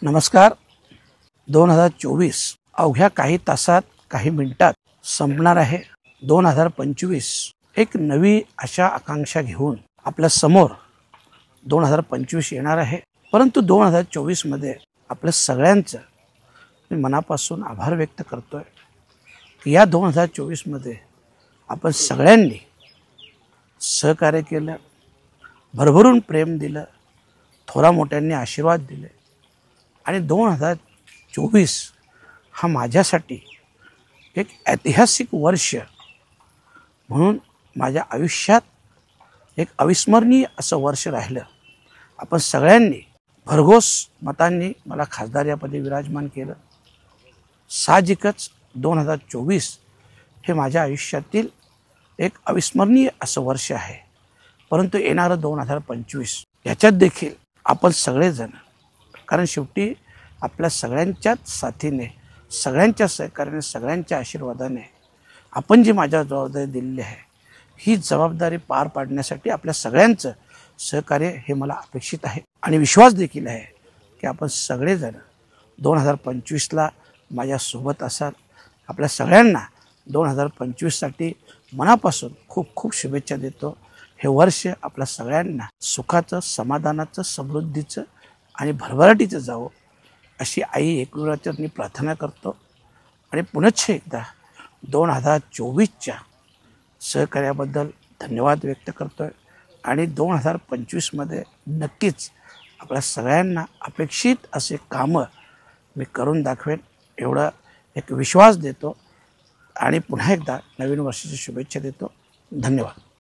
नमस्कार. 2024 अवघ्या काही तासात काही मिनिटात संपणार आहे. 2025 एक नवी आशा आकांक्षा घेऊन आपल्या समोर 2025 येणार आहे. परंतु 2024 मध्ये आपल्या सगळ्यांचं मी मनापासून आभार व्यक्त करतोय की या 2024 मध्ये आपण सगळ्यांनी सहकार्य केलं, भरभरून प्रेम दिलं, थोरा मोठ्यांनी आशीर्वाद दिले आणि 2024 हा माझ्यासाठी एक ऐतिहासिक वर्ष म्हणून माझ्या आयुष्यात एक अविस्मरणीय असं वर्ष राहिलं. आपण सगळ्यांनी भरघोस मतांनी मला खासदार या पदी विराजमान केलं. साहजिकच 2024 हे माझ्या आयुष्यातील एक अविस्मरणीय असं वर्ष आहे. परंतु येणारं 2025 याच्यात देखील आपण सगळेजण, कारण शेवटी आपल्या सगळ्यांच्याच साथीने, सगळ्यांच्या सहकार्याने, सगळ्यांच्या आशीर्वादाने आपण जी माझ्या जबाबदारी दिलेली आहे ही जबाबदारी पार पाडण्यासाठी आपल्या सगळ्यांचं सहकार्य हे मला अपेक्षित आहे आणि विश्वास देखील आहे की आपण सगळेजण 2025ला माझ्यासोबत असाल. आपल्या सगळ्यांना 2025साठी मनापासून खूप खूप शुभेच्छा देतो. हे वर्ष आपल्या सगळ्यांना सुखाचं, समाधानाचं, समृद्धीचं आणि भरभराटीचं जावं अशी आई एकविराचरणी प्रार्थना करतो आणि पुनश्च एकदा 2024च्या सहकार्याबद्दल धन्यवाद व्यक्त करतोय आणि 2025मध्ये नक्कीच आपल्या सगळ्यांना अपेक्षित असे कामं मी करून दाखवेन एवढा एक विश्वास देतो आणि पुन्हा एकदा नवीन वर्षाची शुभेच्छा देतो. धन्यवाद.